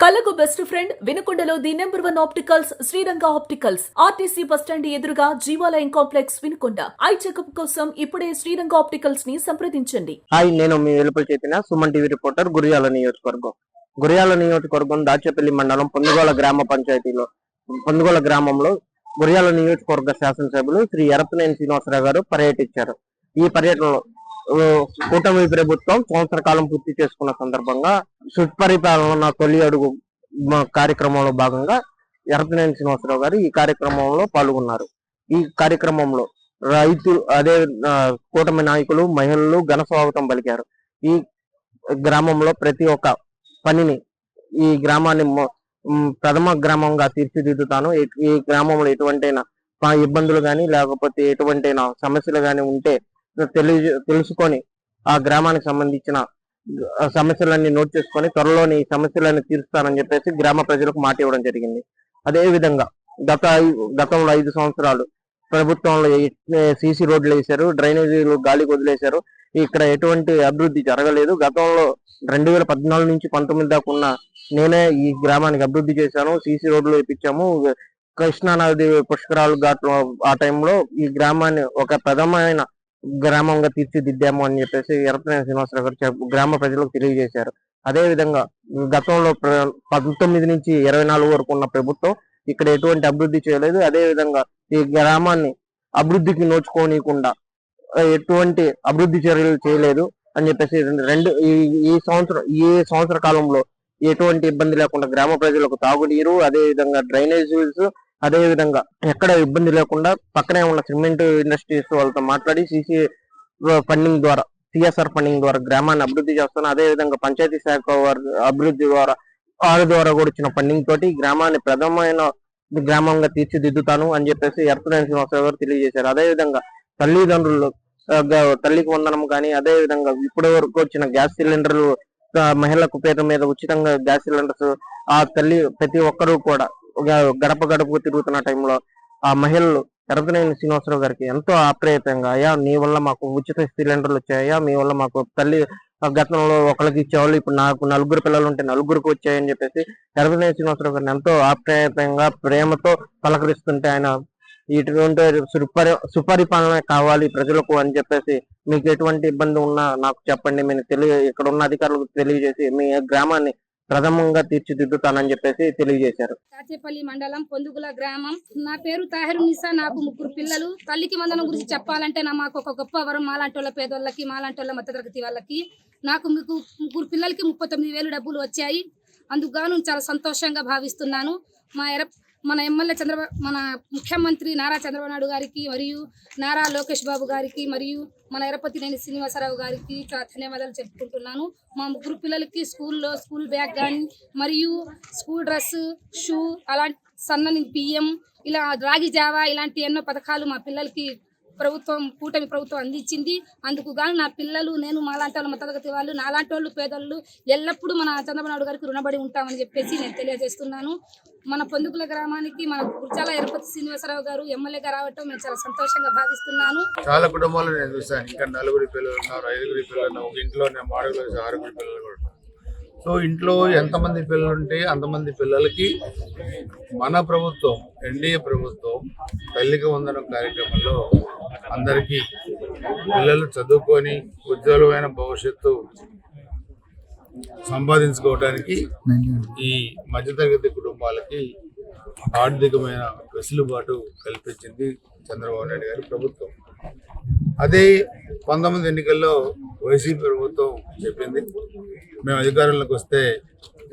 కళ్ళకు best friend వినుకొండలో the number 1 opticals Sriranga opticals RTC bus stand ఎదురుగా Jeevalayam complex Vinukonda. Eye checkup కోసం ఇప్పుడే శ్రీరంగ ఆప్టికల్స్ ని సంప్రదించండి. హాయ్, నేను మీ వెలుపలి చేసిన సుమన్ టీవీ రిపోర్టర్. గురియాల నియోజకవర్గం దాచేపల్లి మండలం పొందుగోల గ్రామ పంచాయతీలో పొందుగోల గ్రామంలో గురియాల నియోజకవర్గ శాసనసభ్యులు శ్రీ ఎరపనేని శ్రీనివాసరావు గారు పర్యటించారు. ఈ పర్యటనలో కూటమి ప్రభుత్వం సంవత్సర కాలం పూర్తి చేసుకున్న సందర్భంగా సుపరిపాలన తొలి అడుగు కార్యక్రమంలో భాగంగా ఎరపనేని శ్రీనివాసరావు గారు ఈ కార్యక్రమంలో పాల్గొన్నారు. ఈ కార్యక్రమంలో రైతు కూటమి నాయకులు, మహిళలు ఘన స్వాగతం పలికారు. ఈ గ్రామంలో ప్రతి ఒక్క పనిని ఈ గ్రామాన్ని ప్రథమ గ్రామంగా తీర్చిదిద్దుతాను. ఈ గ్రామంలో ఎటువంటి ఇబ్బందులు కానీ లేకపోతే ఎటువంటి సమస్యలు కానీ ఉంటే తెలుసుకొని ఆ గ్రామానికి సంబంధించిన సమస్యలన్నీ నోట్ చేసుకొని త్వరలోని ఈ సమస్యలన్నీ తీరుస్తానని చెప్పేసి గ్రామ ప్రజలకు మాట ఇవ్వడం జరిగింది. అదే విధంగా గతంలో 5 సంవత్సరాలు ప్రభుత్వంలో సీసీ రోడ్లు వేశారు, డ్రైనేజీలు గాలికి వదిలేశారు. ఇక్కడ ఎటువంటి అభివృద్ధి జరగలేదు. గతంలో 2014 నుంచి 19 దాకా ఉన్న నేనే ఈ గ్రామానికి అభివృద్ధి చేశాను. సీసీ రోడ్లు వేయించాము. కృష్ణానది పుష్కరాలు ఘాట్లో ఆ టైంలో ఈ గ్రామాన్ని ఒక ప్రథమైన గ్రామంగా తీర్చిదిద్దాము అని చెప్పేసి ఎరపనేని శ్రీనివాసరావు గారు గ్రామ ప్రజలకు తెలియజేశారు. అదే విధంగా గతంలో 19 నుంచి 24 వరకు ఉన్న ప్రభుత్వం ఇక్కడ ఎటువంటి అభివృద్ధి చేయలేదు. అదే విధంగా ఈ గ్రామాన్ని అభివృద్ధికి నోచుకోనికుండా ఎటువంటి అభివృద్ధి చర్యలు చేయలేదు అని చెప్పేసి ఈ సంవత్సర కాలంలో ఎటువంటి ఇబ్బంది లేకుండా గ్రామ ప్రజలకు తాగునీరు, అదే విధంగా డ్రైనేజీస్, అదే విధంగా ఎక్కడ ఇబ్బంది లేకుండా పక్కనే ఉన్న సిమెంట్ ఇండస్ట్రీస్ వాళ్ళతో మాట్లాడి ఫండింగ్ ద్వారా సిఎస్ఆర్ ఫండింగ్ ద్వారా గ్రామాన్ని అభివృద్ధి చేస్తాను. అదే విధంగా పంచాయతీ శాఖ అభివృద్ధి ద్వారా కూడా వచ్చిన ఫండింగ్ తోటి గ్రామాన్ని ప్రథమైన గ్రామంగా తీర్చిదిద్దుతాను అని చెప్పేసి ఎరపనేని శ్రీనివాసరావు గారు తెలియజేశారు. అదే విధంగా తల్లిదండ్రులు తల్లికి వందనం కానీ, అదే విధంగా ఇప్పటి వరకు వచ్చిన గ్యాస్ సిలిండర్లు మహిళలకు పేద మీద ఉచితంగా గ్యాస్ సిలిండర్స్ ఆ తల్లి ప్రతి ఒక్కరూ కూడా గడప గడపకు తిరుగుతున్న టైంలో ఆ మహిళలు ఎరపనేని శ్రీనివాసరావు గారికి ఎంతో ఆప్యాయతంగా, అయ్యా నీ వల్ల మాకు ఉచిత సిలిండర్లు వచ్చాయా, మీ వల్ల మాకు తల్లి గతంలో ఒకరికి ఇచ్చేవాళ్ళు ఇప్పుడు నాకు 4 పిల్లలు ఉంటే 4కి వచ్చాయని చెప్పేసి ఎరపనేని శ్రీనివాసరావు గారిని ఎంతో ఆప్యాయతంగా ప్రేమతో పలకరిస్తుంటే ఆయన ఇటువంటి సుపరిపాలన కావాలి ప్రజలకు అని చెప్పేసి మీకు ఎటువంటి ఇబ్బంది ఉన్నా నాకు చెప్పండి, నేను ఇక్కడ ఉన్న అధికారులకు తెలియజేసి మీ గ్రామాన్ని ప్రథమంగా తీర్చిదిద్దుతానని చెప్పేసి తెలియజేశారు. దాచేపల్లి మండలం పొందుగుల గ్రామం. నా పేరు తాహిరు నిసా. నాకు 3 పిల్లలు. తల్లికి వందనం గురించి చెప్పాలంటే మాకు ఒక గొప్ప వరం. మాలాంటి వాళ్ళ పేదోళ్ళకి, మాలాంటి వాళ్ళ మధ్యతరగతి వాళ్ళకి నాకు 3 పిల్లలకి 39,000 డబ్బులు వచ్చాయి. అందుకు గాను చాలా సంతోషంగా భావిస్తున్నాను. మన ఎమ్మెల్యే మన ముఖ్యమంత్రి నారా చంద్రబాబు నాయుడు గారికి మరియు నారా లోకేష్ బాబు గారికి మరియు మన ఎరపతినేని శ్రీనివాసరావు గారికి చాలా ధన్యవాదాలు చెప్పుకుంటున్నాను. మా 3 పిల్లలకి స్కూల్ బ్యాగ్ కానీ మరియు స్కూల్ డ్రెస్, షూ, అలాంటి సన్నని బియ్యం, ఇలా రాగి జావా ఇలాంటి ఎన్నో పథకాలు మా పిల్లలకి కూటమి ప్రభుత్వం అందించింది. అందుకు గాను నా పిల్లలు, నేను, మాలాంటి వాళ్ళు మధ్యతరగతి వాళ్ళు, నాలాంటి వాళ్ళు పేదలు ఎల్లప్పుడూ మన చంద్రబాబు నాయుడు గారికి రుణపడి ఉంటామని చెప్పేసి నేను తెలియజేస్తున్నాను. మన పొందుకుల గ్రామానికి మన గుర్జాల ఎరపతి శ్రీనివాసరావు గారు ఎమ్మెల్యేగా రావటం నేను చాలా సంతోషంగా భావిస్తున్నాను. చాలా కుటుంబాలు నేను చూసాను. ఇంకా 4 పిల్లలు ఉన్నారు, 5 పిల్లలు ఉన్నారు. ఒక ఇంట్లో నేను మాడలో 6 పిల్లలు కూడా. సో ఇంట్లో ఎంతమంది పిల్లలు ఉంటే అంతమంది పిల్లలకి మన ప్రభుత్వం, ఎన్డీఏ ప్రభుత్వం తల్లికి వందనం కార్యక్రమంలో అందరికీ పిల్లలు చదువుకొని ఉజ్వలమైన భవిష్యత్తు సంపాదించుకోవడానికి ఈ మధ్యతరగతి కుటుంబాలకి ఆర్థికమైన వెసులుబాటు కల్పించింది చంద్రబాబు నాయుడు గారి ప్రభుత్వం. అదే 19 ఎన్నికల్లో వైసీపీ ప్రభుత్వం చెప్పింది, మేము అధికారంలోకి వస్తే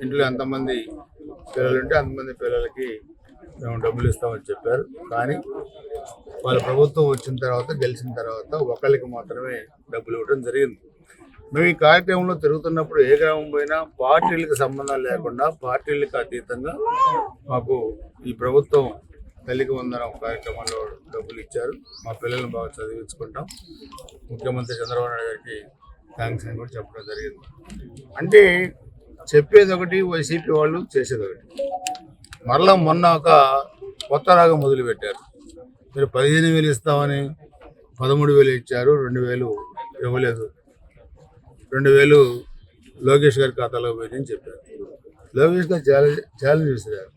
ఇంట్లో ఎంతమంది పిల్లలు ఉంటే అంతమంది పిల్లలకి మేము డబ్బులు ఇస్తామని చెప్పారు. కానీ వాళ్ళ ప్రభుత్వం వచ్చిన తర్వాత, గెలిచిన తర్వాత ఒకళ్ళకి మాత్రమే డబ్బులు ఇవ్వడం జరిగింది. మేము ఈ కార్యక్రమంలో తిరుగుతున్నప్పుడు ఏ గ్రామం పోయినా పార్టీలకు సంబంధం లేకుండా, పార్టీలకు అతీతంగా మాకు ఈ ప్రభుత్వం తల్లికి వందనం కార్యక్రమంలో డబ్బులు ఇచ్చారు. మా పిల్లల్ని బాగా చదివించుకుంటాం. ముఖ్యమంత్రి చంద్రబాబు నాయుడు గారికి థ్యాంక్స్ అని కూడా చెప్పడం జరిగింది. అంటే చెప్పేది ఒకటి, వైసీపీ వాళ్ళు చేసేది ఒకటి. మరలా మొన్న ఒక కొత్త రాగం మొదలుపెట్టారు. మీరు 15,000 ఇస్తామని 13,000 ఇచ్చారు, 2,000 ఇవ్వలేదు, 2,000 లోకేష్ గారి ఖాతాలో పోయిందని చెప్పారు. లోకేష్ గారు ఛాలెంజ్ విసిరారు.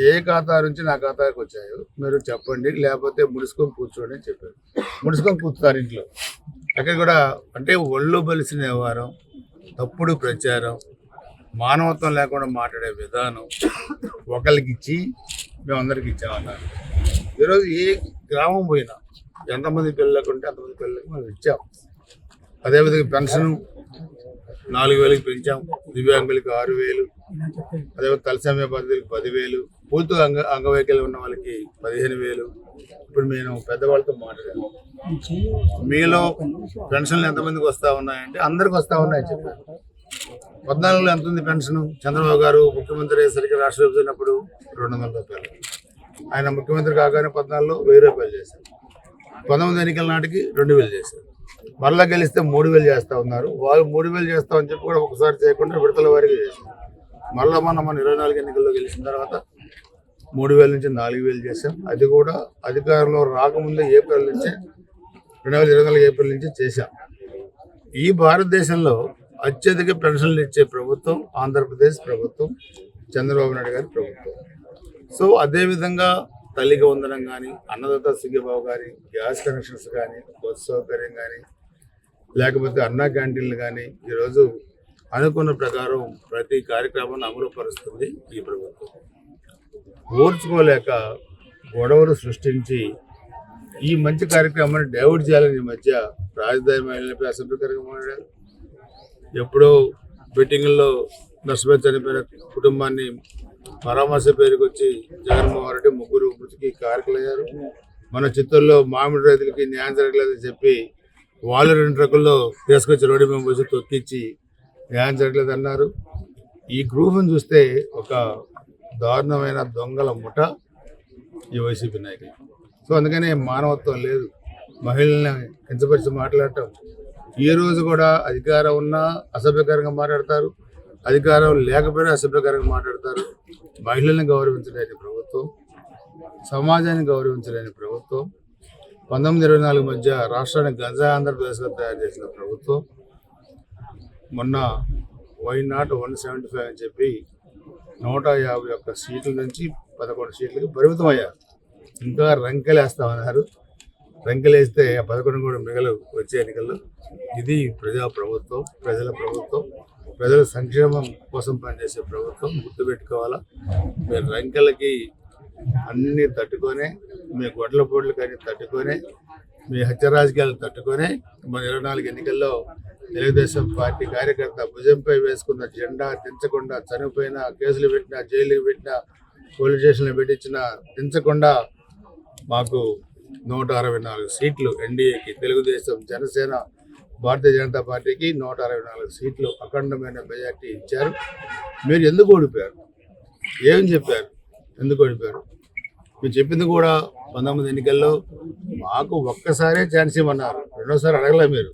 ఏ ఖాతా నుంచి నా ఖాతాకి వచ్చాయో మీరు చెప్పండి, లేకపోతే ముడుచుకొని కూర్చోండి అని చెప్పారు. ముడుచుకొని కూర్చున్నారు ఇంట్లో. అక్కడ కూడా అంటే ఒళ్ళు బలిసిన వ్యవహారం, తప్పుడు ప్రచారం, మానవత్వం లేకుండా మాట్లాడే విధానం, ఒకరికి ఇచ్చి మేమందరికి ఇచ్చామన్నారు. ఈరోజు ఏ గ్రామం పోయినా ఎంతమంది పిల్లలకు ఉంటే అంతమంది పిల్లలకి మేము ఇచ్చాం. అదేవిధంగా పెన్షన్ 4,000కి పెంచాం, దివ్యాంగులకి 6,000, అదేవిధంగా తలసమయ బాధితులకి 10,000, పూర్తిగా అంగవైకల్యం ఉన్న వాళ్ళకి 15,000. ఇప్పుడు నేను పెద్దవాళ్ళతో మాట్లాడాను, మీలో పెన్షన్లు ఎంతమందికి వస్తూ ఉన్నాయంటే అందరికి వస్తూ ఉన్నాయని చెప్పారు. 14లో ఎంత ఉంది పెన్షన్? చంద్రబాబు గారు ముఖ్యమంత్రి అయ్యేసరికి రాష్ట్ర విభజనప్పుడు 200 రూపాయలు. ఆయన ముఖ్యమంత్రి కాగానే 14లో 1000 రూపాయలు చేశారు. 19 ఎన్నికల నాటికి 2,000 చేశారు. మరలా గెలిస్తే 3,000 చేస్తూ ఉన్నారు. వాళ్ళు 3,000 చేస్తామని చెప్పి కూడా ఒకసారి చేయకుండా విడతల వారీగా చేశారు. మళ్ళీ మన 24 ఎన్నికల్లో గెలిచిన తర్వాత 3,000 నుంచి 4,000 చేశాం. అది కూడా అధికారంలో రాకముందే ఏప్రిల్ నుంచి 2024 ఏప్రిల్ నుంచి చేశాం. ఈ భారతదేశంలో అత్యధిక పెన్షన్లు ఇచ్చే ప్రభుత్వం ఆంధ్రప్రదేశ్ ప్రభుత్వం, చంద్రబాబు నాయుడు గారి ప్రభుత్వం. సో అదేవిధంగా తల్లికి వందనం కానీ, అన్నదాత సుఖీభావ కానీ, గ్యాస్ కనెక్షన్స్ కానీ, బస్సు సౌకర్యం కానీ, లేకపోతే అన్నా క్యాంటీన్లు కానీ ఈరోజు అనుకున్న ప్రకారం ప్రతి కార్యక్రమాన్ని అమలు పరుస్తుంది ఈ ప్రభుత్వం. ఓర్చుకోలేక గొడవలు సృష్టించి ఈ మంచి కార్యక్రమాన్ని డైవర్ట్ చేయాలని ఈ మధ్య రాజధాని మహిళలపై అసభ్యకరంగా మాట్లాడారు. ఎప్పుడో బెట్టింగ్లో నష్టపోయి చనిపోయిన కుటుంబాన్ని పరామర్శ పేరుకి వచ్చి జగన్మోహన్ రెడ్డి 3 మృతికి కారకులయ్యారు. మన చిత్తూరులో మామిడి రైతులకి న్యాయం జరగలేదని చెప్పి వాళ్ళు 2 ట్రక్కుల్లో తీసుకొచ్చి రోడ్డు మీద పోసి తొక్కిచ్చి న్యాయం జరగలేదు అన్నారు. ఈ గ్రూప్ను చూస్తే ఒక దారుణమైన దొంగల ముఠ ఈ వైసీపీ నాయకులు. సో అందుకనే మానవత్వం లేదు. మహిళల్ని కించపరిచి మాట్లాడటం, ఈ రోజు కూడా అధికారం ఉన్నా అసభ్యకరంగా మాట్లాడతారు, అధికారం లేకపోయినా అసభ్యకరంగా మాట్లాడతారు. మహిళల్ని గౌరవించలేని ప్రభుత్వం, సమాజాన్ని గౌరవించలేని ప్రభుత్వం, 1924 మధ్య రాష్ట్రాన్ని గంజా ఆంధ్రప్రదేశ్గా తయారు చేసిన ప్రభుత్వం, మొన్న వై నాట్ 175 అని చెప్పి 151 సీట్ల నుంచి 11 సీట్లకి పరిమితం అయ్యారు. ఇంకా రంకెలేస్తామన్నారు. రంకెలేస్తే ఆ 11 కూడా మిగలు వచ్చే ఎన్నికల్లో. ఇది ప్రజా ప్రభుత్వం, ప్రజల ప్రభుత్వం, ప్రజల సంక్షేమం కోసం పనిచేసే ప్రభుత్వం. గుర్తుపెట్టుకోవాలా, మీరు రంకెలకి అన్నీ తట్టుకొనే, మీ గొడ్ల పోట్లు కానీ తట్టుకొనే, మీ హత్య రాజకీయాలు తట్టుకొనే మన 24 ఎన్నికల్లో తెలుగుదేశం పార్టీ కార్యకర్త భుజంపై వేసుకున్న జెండా దించకుండా, చనిపోయిన కేసులు పెట్టినా, జైలుకి పెట్టినా, పోలీస్ స్టేషన్లు పెట్టించినా దించకుండా మాకు 164 సీట్లు ఎన్డీఏకి, తెలుగుదేశం, జనసేన, భారతీయ జనతా పార్టీకి 164 సీట్లు అఖండమైన మెజార్టీ ఇచ్చారు. మీరు ఎందుకు ఓడిపోయారు? ఏం చెప్పారు? ఎందుకు ఓడిపోయారు? మీరు చెప్పింది కూడా 19 ఎన్నికల్లో మాకు ఒక్కసారే ఛాన్స్ ఇవ్వమన్నారు, రెండోసారి అడగలే మీరు.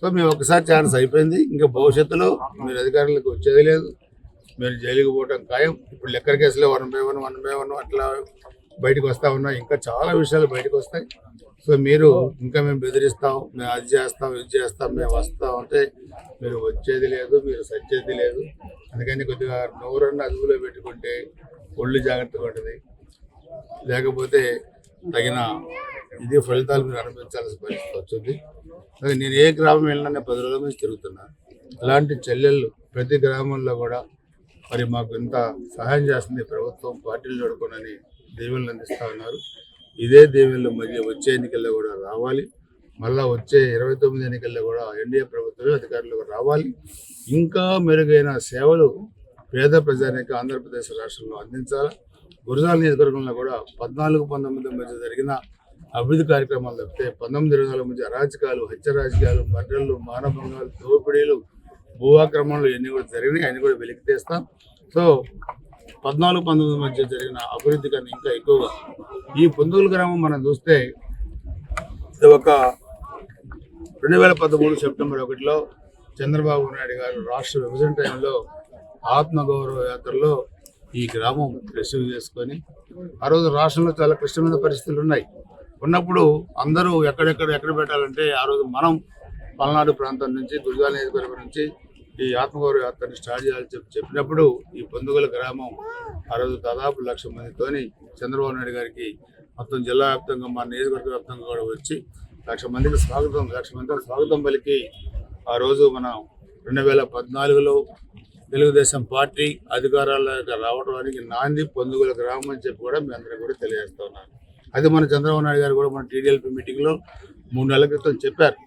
సో మేము ఒక్కసారి ఛాన్స్ అయిపోయింది. ఇంకా భవిష్యత్తులో మీరు అధికారులకు వచ్చేది లేదు, మీరు జైలుకి పోవడం ఖాయం. ఇప్పుడు లెక్కర కేసులో 1/1 అట్లా బయటకు వస్తూ ఉన్నాయి. ఇంకా చాలా విషయాలు బయటకు వస్తాయి. సో మీరు ఇంకా మేము బెదిరిస్తాం, మేము అది చేస్తాం, ఇది చేస్తాం, మేము వస్తాం అంటే మీరు వచ్చేది లేదు, మీరు సచ్చేది లేదు. అందుకని కొద్దిగా నోరన్న అదుపులో పెట్టుకుంటే ఒళ్ళు జాగ్రత్తగా ఉంటుంది. లేకపోతే తగిన ఇది ఫలితాలు మీరు అనుభవించాల్సిన పరిస్థితి వచ్చింది. నేను ఏ గ్రామం వెళ్ళినా 10 రోజుల నుంచి తిరుగుతున్నాను. అలాంటి చెల్లెళ్ళు ప్రతి గ్రామంలో కూడా మరి మాకు ఇంత సహాయం చేస్తుంది ప్రభుత్వం, పార్టీలు చూడకుండాని దీవెనలు అందిస్తూ ఉన్నారు. ఇదే దీవెనలు మధ్య వచ్చే ఎన్నికల్లో కూడా రావాలి. మళ్ళీ వచ్చే 29 ఎన్నికల్లో కూడా ఎన్డీఏ ప్రభుత్వమే అధికారులకు రావాలి. ఇంకా మెరుగైన సేవలు పేద ప్రజానికి ఆంధ్రప్రదేశ్ రాష్ట్రంలో అందించాలి. గురజాల నియోజకవర్గంలో కూడా 14-19 మధ్య జరిగిన అభివృద్ధి కార్యక్రమాలు తప్పితే 19-24 మధ్య అరాచకాలు, హత్య రాజకీయాలు, మర్డర్లు, మానభంగాలు, దోపిడీలు, భూ ఆక్రమణలు ఎన్ని కూడా జరిగినాయి, అన్ని కూడా వెలికి తీస్తాం. సో 14-19 మధ్య జరిగిన అభివృద్ధి కన్నా ఇంకా ఎక్కువగా ఈ పొందుగుల గ్రామం మనం చూస్తే ఒక 2013 సెప్టెంబర్ 1లో చంద్రబాబు నాయుడు గారు రాష్ట్ర విభజన టైంలో ఆత్మగౌరవ యాత్రలో ఈ గ్రామం రిసీవ్ చేసుకొని, ఆ రోజు రాష్ట్రంలో చాలా క్లిష్టమైన పరిస్థితులు ఉన్నప్పుడు అందరూ ఎక్కడ పెట్టాలంటే ఆ రోజు మనం పల్నాడు ప్రాంతం నుంచి, దుర్గాల నియోజకవర్గం నుంచి ఈ ఆత్మగౌరవ యాత్రని స్టార్ట్ చేయాలని చెప్పినప్పుడు ఈ పొందుగల గ్రామం ఆ రోజు దాదాపు 1,00,000 మందితోని చంద్రబాబు నాయుడు గారికి మొత్తం జిల్లా వ్యాప్తంగా మా నియోజకవర్గ వ్యాప్తంగా కూడా వచ్చి 1,00,000 మందికి 1,00,000 మందికి స్వాగతం పలికి ఆ రోజు మనం 2014లో తెలుగుదేశం పార్టీ అధికారాలకు రావడానికి నాంది పొందుగల గ్రామం అని చెప్పి కూడా మీ అందరికీ కూడా తెలియజేస్తా ఉన్నాను. అది మన చంద్రబాబు నాయుడు గారు కూడా మన టీడీఎల్పీ మీటింగ్లో 3 నెలల క్రితం చెప్పారు.